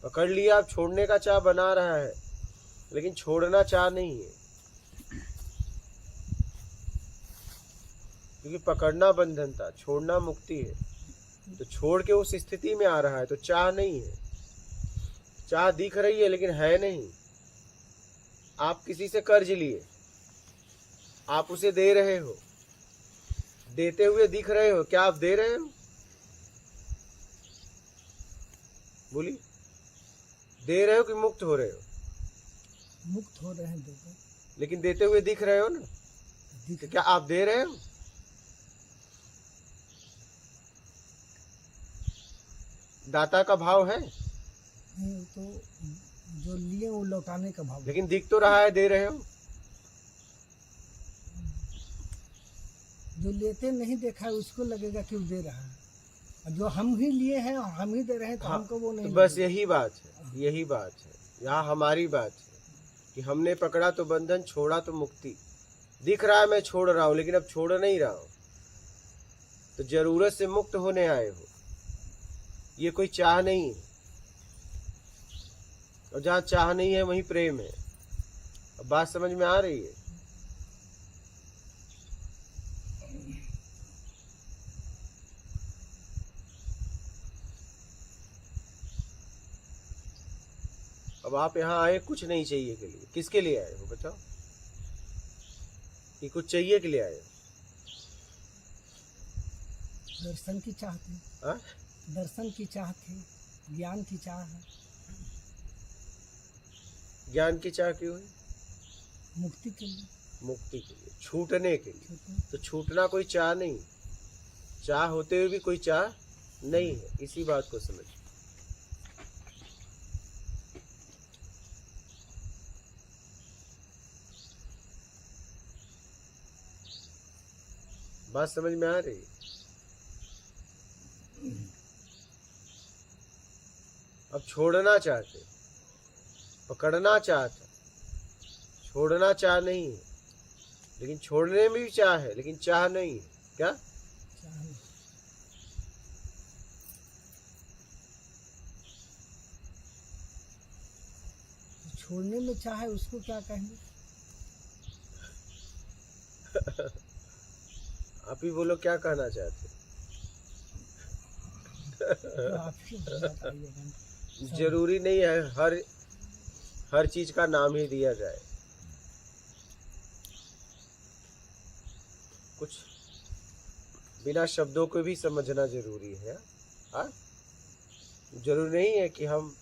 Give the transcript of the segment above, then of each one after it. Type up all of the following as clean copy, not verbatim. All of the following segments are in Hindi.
पकड़ लिया, अब छोड़ने का चाह बना रहा है, लेकिन छोड़ना चाह नहीं है, क्योंकि पकड़ना बंधन था, छोड़ना मुक्ति है। तो छोड़ के उस स्थिति में आ रहा है, तो चाह नहीं है। चाह दिख रही है लेकिन है नहीं। आप किसी से कर्ज लिए, आप उसे दे रहे हो, देते हुए दिख रहे हो, क्या आप दे रहे हो? बोलिए, दे रहे हो कि मुक्त हो रहे हो? मुक्त हो रहे हैं देकर, लेकिन देते हुए दिख रहे हो ना, तो क्या आप दे रहे हो? दाता का भाव है, नहीं तो जो लिए वो लौटाने का भाव। लेकिन दिख तो रहा है दे रहे हो। जो लेते नहीं देखा है उसको लगेगा कि वो दे रहा है, और जो हम ही लिए हैं और हम ही दे रहे हैं तो हमको वो नहीं तो बस लगेगा। यही बात है, यही बात है। यहाँ हमारी बात है कि हमने पकड़ा तो बंधन, छोड़ा तो मुक्ति। दिख रहा है मैं छोड़ रहा हूं, लेकिन अब छोड़ नहीं रहा हूं, तो जरूरत से मुक्त होने आए हो। ये कोई चाह नहीं है, और जहाँ चाह नहीं है वहीं प्रेम है। अब बात समझ में आ रही है? अब आप यहाँ आए कुछ नहीं चाहिए के लिए, किसके लिए आए हो बताओ? कि कुछ चाहिए के लिए आए हो? दर्शन की चाह थी, हाँ? दर्शन की चाह थी, ज्ञान की चाह है। ज्ञान की चाह क्यों है? मुक्ति के लिए, मुक्ति के लिए, छूटने के लिए। छूटने। तो छूटना कोई चाह नहीं, चाह होते हुए भी कोई चाह नहीं है। इसी बात को समझ। बात समझ में आ रही है? अब छोड़ना चाहते, पकड़ना चाहता, छोड़ना चाह नहीं है, लेकिन छोड़ने में भी चाह है, लेकिन चाह नहीं है। क्या? चाह नहीं। छोड़ने में चाह है उसको क्या कहेंगे? आप ही बोलो, क्या कहना चाहते? तो आप ही बताइएगा। जरूरी नहीं है हर चीज का नाम ही दिया जाए। कुछ बिना शब्दों को भी समझना जरूरी है। हाँ, जरूरी नहीं है कि हम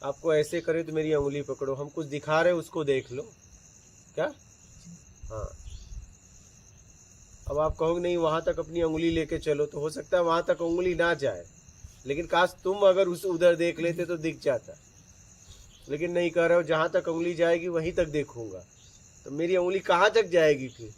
आपको ऐसे करें तो मेरी उंगली पकड़ो, हम कुछ दिखा रहे उसको देख लो। क्या? हाँ। अब आप कहोगे नहीं वहां तक अपनी उंगली लेके चलो, तो हो सकता है वहां तक उंगली ना जाए, लेकिन काश तुम अगर उस उधर देख लेते तो दिख जाता। लेकिन नहीं कह रहे हो, जहां तक उंगली जाएगी वहीं तक देखूंगा, तो मेरी उंगली कहाँ तक जाएगी फिर?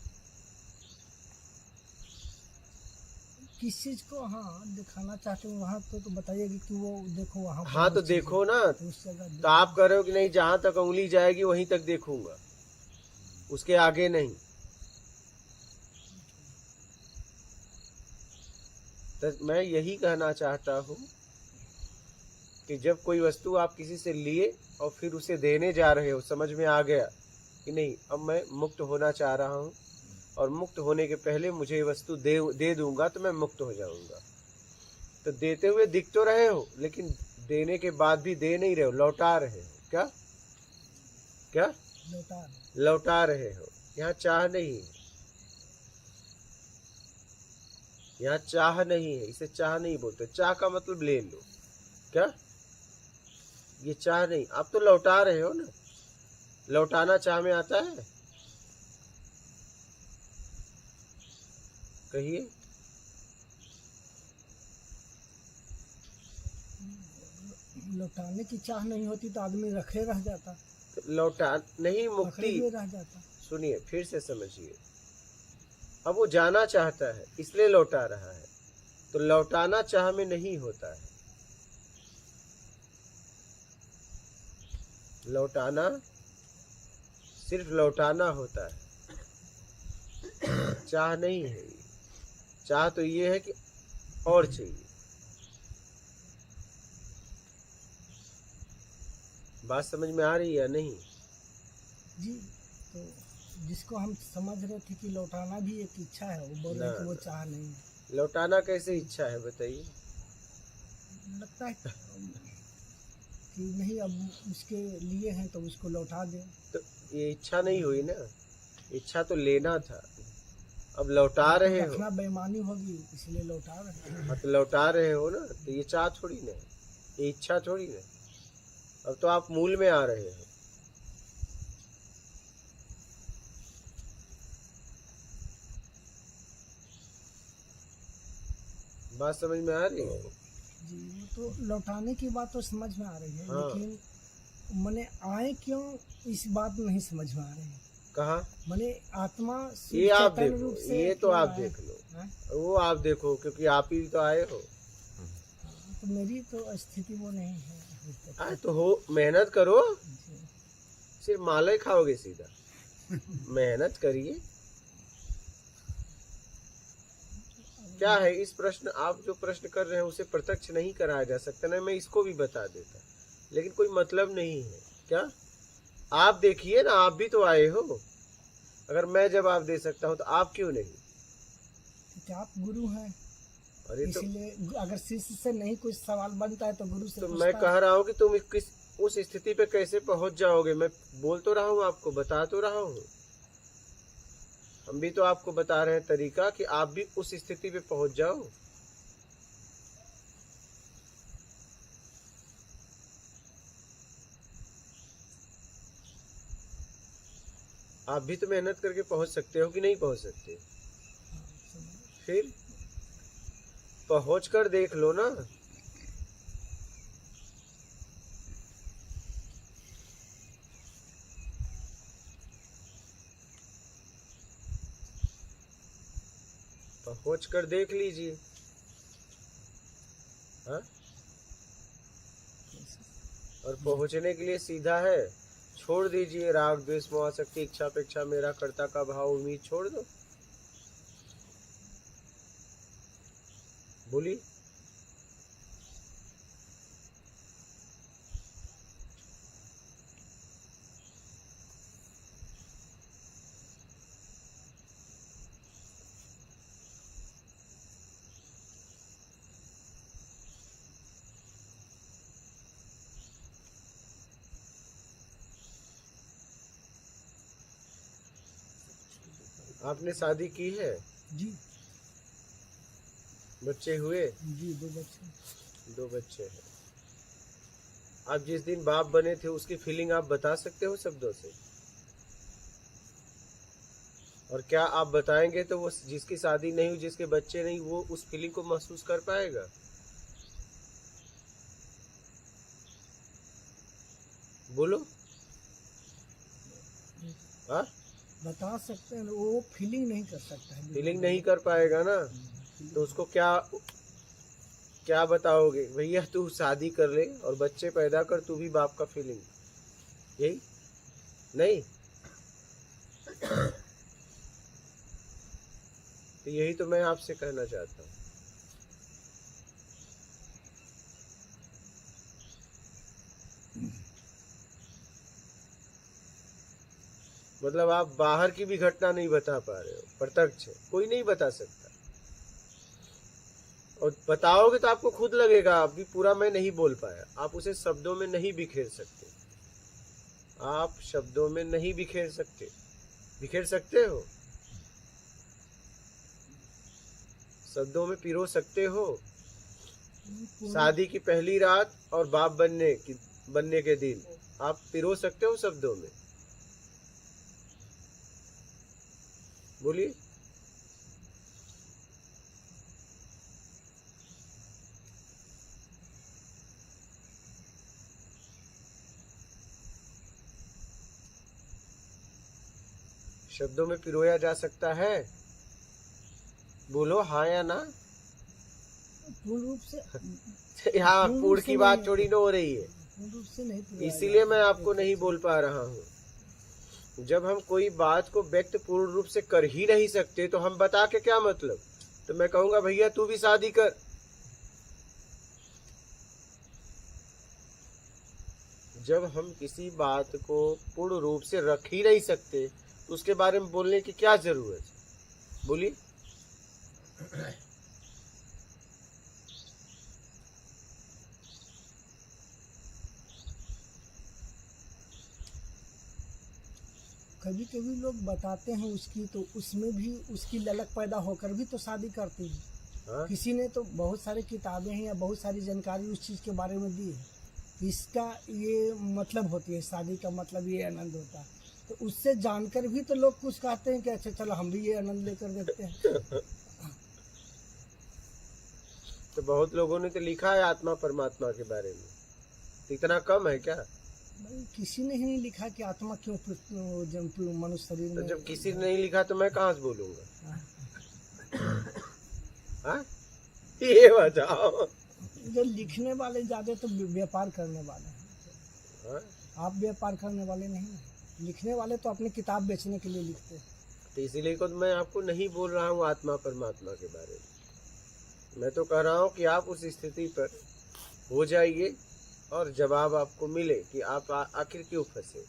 किस चीज को हाँ दिखाना चाहते हो वहाँ तो बताइएगा कि वो देखो वहाँ। हाँ तो देखो ना, उस जगह तो आप कह रहे हो कि नहीं जहां तक उंगली जाएगी वहीं तक देखूंगा, उसके आगे नहीं। तो मैं यही कहना चाहता हूं कि जब कोई वस्तु आप किसी से लिए और फिर उसे देने जा रहे हो, समझ में आ गया कि नहीं अब मैं मुक्त होना चाह रहा हूं, और मुक्त होने के पहले मुझे ये वस्तु दे दूंगा तो मैं मुक्त हो जाऊंगा, तो देते हुए दिख तो रहे हो, लेकिन देने के बाद भी दे नहीं रहे हो, लौटा रहे हो। क्या? क्या? लौटा रहे हो। यहाँ चाह नहीं है, यहाँ चाह नहीं है, इसे चाह नहीं बोलते। चाह का मतलब ले लो। क्या? ये चाह नहीं, आप तो लौटा रहे हो ना। लौटाना चाह में आता है? कहिए। लौटाने की चाह नहीं होती तो आदमी रखे रह जाता, तो लौटा नहीं, पकड़े मुक्ति। हुए रह जाता। सुनिए, फिर से समझिए। अब वो जाना चाहता है इसलिए लौटा रहा है, तो लौटाना चाह में नहीं होता है। लौटाना सिर्फ लौटाना होता है, चाह नहीं है ये। चाह तो ये है कि और चाहिए। बात समझ में आ रही है या नहीं? जी, तो जिसको हम समझ रहे थे कि लौटाना भी एक इच्छा है, वो बोल रहे हैं कि वो चाह नहीं है। लौटाना कैसे इच्छा है बताइए? लगता है कि नहीं, अब उसके लिए हैं तो उसको लौटा दें। तो ये इच्छा नहीं हुई ना, इच्छा तो लेना था, अब लौटा रहे हो। रखना बेईमानी होगी, इसलिए लौटा रहे हैं। हाँ तो लौटा रहे हो ना, तो ये चाह थोड़ी ना है, ये इच्छा थोड़ी ना। अब तो आप मूल में आ रहे हो। बात समझ में आ रही है? जी, वो तो लौटाने की बात तो समझ में आ रही है, हाँ। लेकिन मने आए क्यों, इस बात नहीं समझ में आ रही है। कहाँ? मने आत्मा ये आप चैतन्य देखो, रूप से ये तो क्यों आप आए? देख लो, हाँ? वो आप देखो, क्योंकि आप ही तो आए हो। तो मेरी तो स्थिति वो नहीं है अभी तक। आए तो हो, मेहनत करो, जी। सिर्फ माला ही खाओगे सीधा। मेहनत करिए। क्या है इस प्रश्न, आप जो प्रश्न कर रहे हैं उसे प्रत्यक्ष नहीं कराया जा सकता ना, मैं इसको भी बता देता, लेकिन कोई मतलब नहीं है। क्या आप देखिए ना, आप भी तो आए हो। अगर मैं जवाब दे सकता हूँ तो आप क्यों नहीं? क्योंकि आप गुरु हैं, अरे तो इसलिए अगर शिष्य से नहीं कुछ सवाल बनता है तो गुरु से मैं पूछता कह है। रहा हूँ कि तुम किस उस स्थिति पे कैसे पहुंच जाओगे। मैं बोल तो रहा हूँ, आपको बता तो रहा हूँ। हम भी तो आपको बता रहे हैं तरीका कि आप भी उस स्थिति पे पहुंच जाओ। आप भी तो मेहनत करके पहुंच सकते हो कि नहीं पहुंच सकते? फिर पहुंच कर देख लो ना। पहुंच कर देख लीजिए। हाँ, और पहुंचने के लिए सीधा है, छोड़ दीजिए राग द्वेष मोह आसक्ति इच्छा अपेक्षा मेरा कर्ता का भाव उम्मीद छोड़ दो। बोलिए। आपने शादी की है? जी बच्चे हुए? जी, 2 बच्चे। 2 बच्चे हैं। आप जिस दिन बाप बने थे उसकी फीलिंग आप बता सकते हो शब्दों से? और क्या आप बताएंगे तो वो जिसकी शादी नहीं हुई, जिसके बच्चे नहीं, वो उस फीलिंग को महसूस कर पाएगा? बोलो। हाँ, बता सकते हैं, वो फीलिंग नहीं कर सकता है। फीलिंग नहीं कर पाएगा ना, तो उसको क्या क्या बताओगे? भैया तू शादी कर ले और बच्चे पैदा कर, तू भी बाप का फीलिंग, यही नहीं? तो यही तो मैं आपसे कहना चाहता हूँ। मतलब आप बाहर की भी घटना नहीं बता पा रहे हो, प्रत्यक्ष है, कोई नहीं बता सकता। और बताओगे तो आपको खुद लगेगा अभी पूरा मैं नहीं बोल पाया। आप उसे शब्दों में नहीं बिखेर सकते, आप शब्दों में नहीं बिखेर सकते। बिखेर सकते हो? शब्दों में पिरो सकते हो? शादी की पहली रात और बाप बनने के दिन आप पिरो सकते हो शब्दों में? बोलिए। शब्दों में पिरोया जा सकता है? बोलो हाँ या ना। पूर्ण रूप से हाँ, पूर्ण पूर्ण रूप से की बात नहीं, थोड़ी ना हो रही है, पूर्ण रूप से नहीं पिरोया इसीलिए जाता मैं है। आपको नहीं बोल पा रहा हूँ। जब हम कोई बात को व्यक्त पूर्ण रूप से कर ही नहीं सकते तो हम बता के क्या मतलब? तो मैं कहूंगा भैया तू भी शादी कर, जब हम किसी बात को पूर्ण रूप से रख ही नहीं सकते तो उसके बारे में बोलने की क्या जरूरत है? बोलिए। कभी कभी लोग बताते हैं उसकी, तो उसमें भी उसकी ललक पैदा होकर भी तो शादी करते हैं। हाँ? किसी ने तो बहुत सारी किताबें हैं या बहुत सारी जानकारी उस चीज़ के बारे में दी है, इसका ये मतलब होती है, शादी का मतलब ये आनंद होता है। तो उससे जानकर भी तो लोग कुछ कहते हैं कि अच्छा चलो हम भी ये आनंद लेकर देखते हैं। तो बहुत लोगों ने तो लिखा है आत्मा परमात्मा के बारे में, तो इतना कम है क्या? भाई किसी ने ही नहीं लिखा कि आत्मा क्यों मनुष्य शरीर तो में। जब किसी ने नहीं लिखा तो मैं कहाँ से बोलूंगा? हाँ? ये बताओ। जो लिखने वाले ज्यादा तो व्यापार करने वाले हैं। हाँ? आप व्यापार करने वाले नहीं हैं। लिखने वाले तो अपनी किताब बेचने के लिए लिखते हैं। तो इसीलिए तो मैं आपको नहीं बोल रहा हूँ आत्मा परमात्मा के बारे में। मैं तो कह रहा हूँ कि आप उस स्थिति पर हो जाइए और जवाब आपको मिले कि आप आखिर क्यों फंसे।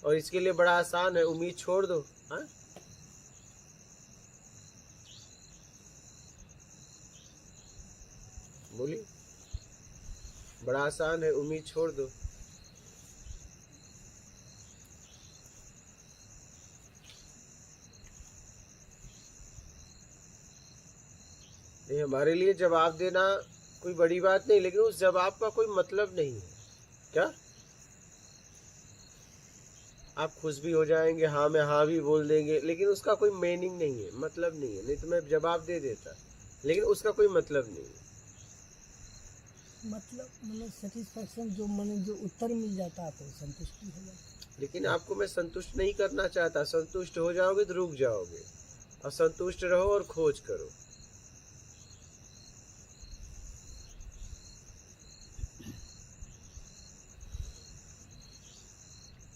और इसके लिए बड़ा आसान है, उम्मीद छोड़ दो। हाँ? बोलिए। बड़ा आसान है, उम्मीद छोड़ दो। ये हमारे लिए जवाब देना कोई बड़ी बात नहीं, लेकिन उस जवाब का कोई मतलब नहीं है क्या? आप खुश भी हो जाएंगे, हाँ में हाँ भी बोल देंगे, लेकिन उसका कोई मीनिंग नहीं है, मतलब नहीं है। नहीं तो मैं जवाब दे देता, लेकिन उसका कोई मतलब नहीं है। मतलब सेटिस्फैक्शन जो उत्तर मिल जाता है तो संतुष्टि हो जाती। लेकिन आपको मैं संतुष्ट नहीं करना चाहता। संतुष्ट हो जाओगे तो रुक जाओगे, और संतुष्ट रहो और खोज करो।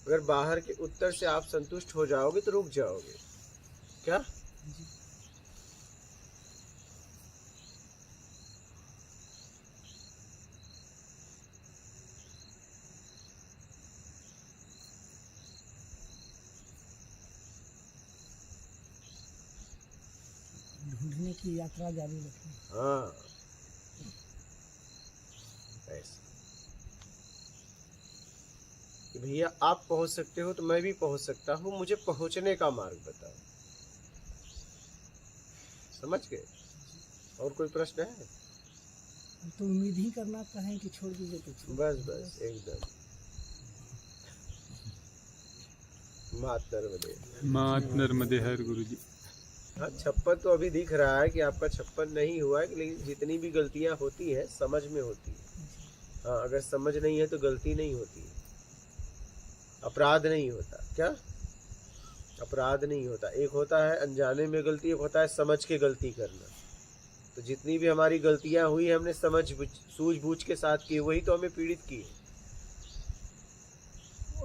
अगर बाहर के उत्तर से आप संतुष्ट हो जाओगे तो रुक जाओगे क्या? ढूंढने की यात्रा जारी रखें। हाँ, ऐसे कि भैया आप पहुंच सकते हो तो मैं भी पहुंच सकता हूँ, मुझे पहुंचने का मार्ग बताओ। समझ गए? और कोई प्रश्न है? तो उम्मीद ही करना चाहें कि छोड़ दीजिए तो बस बस एकदम। मात नर्मदे हर गुरु जी। हाँ, 56 तो अभी दिख रहा है कि आपका 56 नहीं हुआ है, लेकिन जितनी भी गलतियां होती है समझ में होती है। हाँ, अगर समझ नहीं है तो गलती नहीं होती है, अपराध नहीं होता। क्या? अपराध नहीं होता। एक होता है अनजाने में गलती, एक होता है समझ के गलती करना। तो जितनी भी हमारी गलतियां हुई हमने सूझबूझ के साथ की, वही तो हमें पीड़ित की है।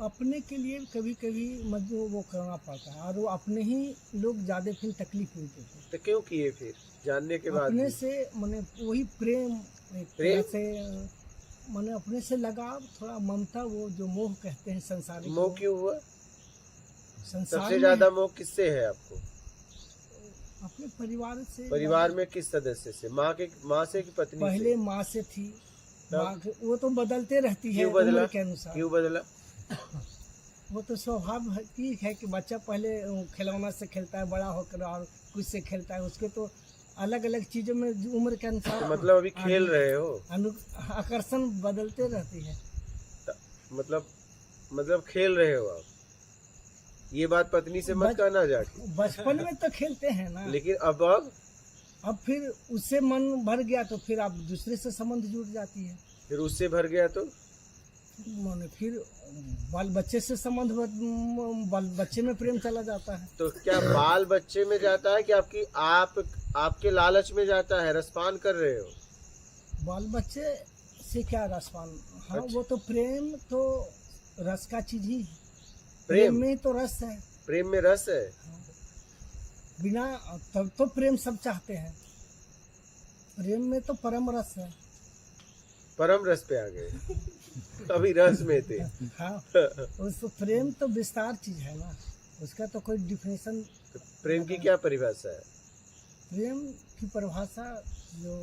अपने के लिए कभी कभी मतलब वो करना पड़ता है, और वो अपने ही लोग ज्यादा फिर तकलीफ नहीं देते। तो क्यों किए फिर जानने के बाद? अपने से मैंने वही प्रेम, प्रेम से मैंने अपने से लगाव, थोड़ा ममता, वो जो मोह कहते हैं संसारिक मोह क्यों हुआ? संसार सबसे ज्यादा मोह किससे है आपको? अपने परिवार से। परिवार में किस सदस्य से? माँ से कि पत्नी पहले से? माँ से थी। वो तो बदलते रहती है क्यों बदला? उम्र के अनुसार। क्यों बदला? वो तो स्वाभाविक है कि बच्चा पहले खिलौना से खेलता है, बड़ा होकर और कुछ से खेलता है, उसके तो अलग अलग चीजों में उम्र के अनुसार तो मतलब अभी खेल रहे हो? आकर्षण बदलते रहती है। मतलब खेल रहे हो आप? ये बात पत्नी से मत कहना जाके। बचपन में तो खेलते हैं ना, लेकिन अब फिर उससे मन भर गया तो फिर आप दूसरे से संबंध जुड़ जाती है। फिर उससे भर गया तो माने फिर बाल बच्चे से संबंध, बाल बच्चे में प्रेम चला जाता है। तो क्या बाल बच्चे में जाता है कि आपके लालच में जाता है? रसपान कर रहे हो? बाल बच्चे से क्या रसपान? हाँ, अच्छा। वो तो प्रेम तो रस का चीज ही है। प्रेम में तो रस है। प्रेम में रस है। बिना तब तो प्रेम सब चाहते हैं। प्रेम में तो परम रस है। परम रस पे आ गए। अभी रस में थे। हाँ, उस प्रेम तो विस्तार चीज है ना, उसका तो कोई डिफिनेशन। तो प्रेम की क्या परिभाषा है? प्रेम की परिभाषा जो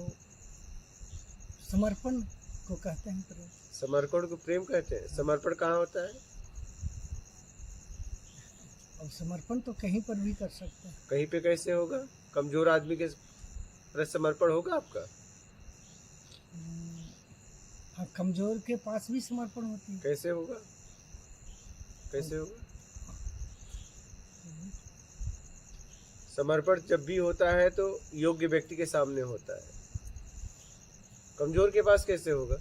समर्पण को कहते हैं प्रेम। समर्पण को प्रेम कहते हैं? समर्पण कहाँ होता है? और समर्पण तो कहीं पर भी कर सकते हैं। कहीं पे कैसे होगा? कमजोर आदमी के प्रति समर्पण होगा आपका? हाँ, कमजोर के पास भी समर्पण होती है। कैसे होगा? कैसे होगा? समर्पण जब भी होता है तो योग्य व्यक्ति के सामने होता है, कमजोर के पास कैसे होगा?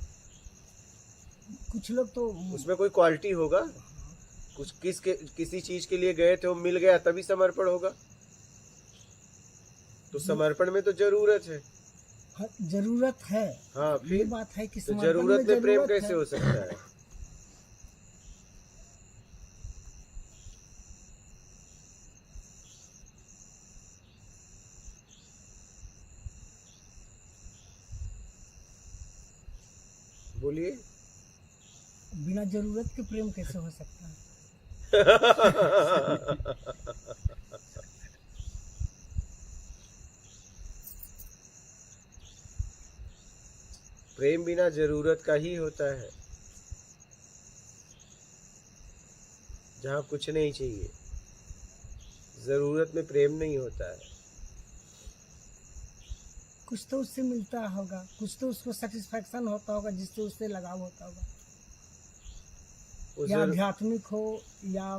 कुछ लोग तो उसमें कोई क्वालिटी होगा, कुछ किसी चीज के लिए गए थे, वो मिल गया तभी समर्पण होगा। तो समर्पण में तो जरूरत है। हाँ, जरूरत है। हाँ, ये फिर बात है कि तो समर्पण जरूरत में प्रेम जरूरत कैसे है। हो सकता है? बोलिए। बिना जरूरत के प्रेम कैसे हो सकता है? प्रेम बिना जरूरत का ही होता है। जहाँ कुछ नहीं चाहिए, जरूरत में प्रेम नहीं होता है। कुछ तो उससे मिलता होगा, कुछ तो उसको सेटिस्फैक्शन होता होगा, जिससे उससे लगाव होता होगा, या आध्यात्मिक हो, या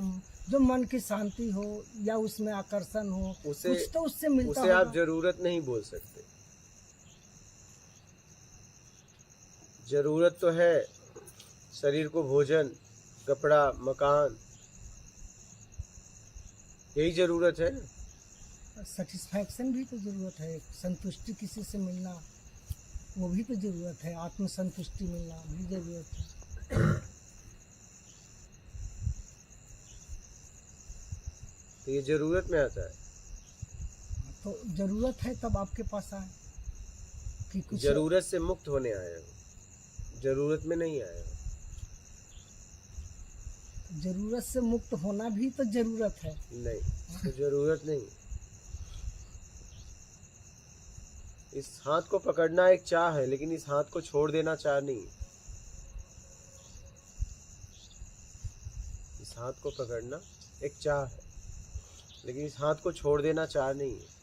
जो मन की शांति हो, या उसमें आकर्षण हो, कुछ तो उससे मिलता उसे होगा। आप जरूरत नहीं बोल सकते। जरूरत तो है शरीर को भोजन, कपड़ा, मकान, यही जरूरत है। सेटिस्फैक्शन भी तो जरूरत है, संतुष्टि किसी से मिलना वो भी तो जरूरत है, आत्म संतुष्टि मिलना भी जरूरत है। तो ये जरूरत में आता है। तो जरूरत है तब आपके पास आए कि कुछ जरूरत से मुक्त होने आए हो, जरूरत में नहीं आए हो। जरूरत से मुक्त होना भी तो जरूरत है। नहीं, तो जरूरत नहीं। इस हाथ को पकड़ना एक चाह है, लेकिन इस हाथ को छोड़ देना चाह नहीं है। इस हाथ को पकड़ना एक चाह है, लेकिन इस हाथ को छोड़ देना चाह नहीं है।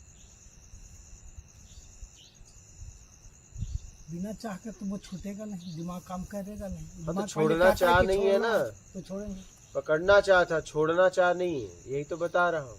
बिना चाह के तो वो छूटेगा नहीं, दिमाग काम करेगा नहीं। हाँ, तो दिमाग छोड़ना पहले कहता है चाह कि नहीं है छोड़ना ना। तो छोड़ेंगे। पकड़ना चाह था, छोड़ना चाह नहीं है, यही तो बता रहा हूँ।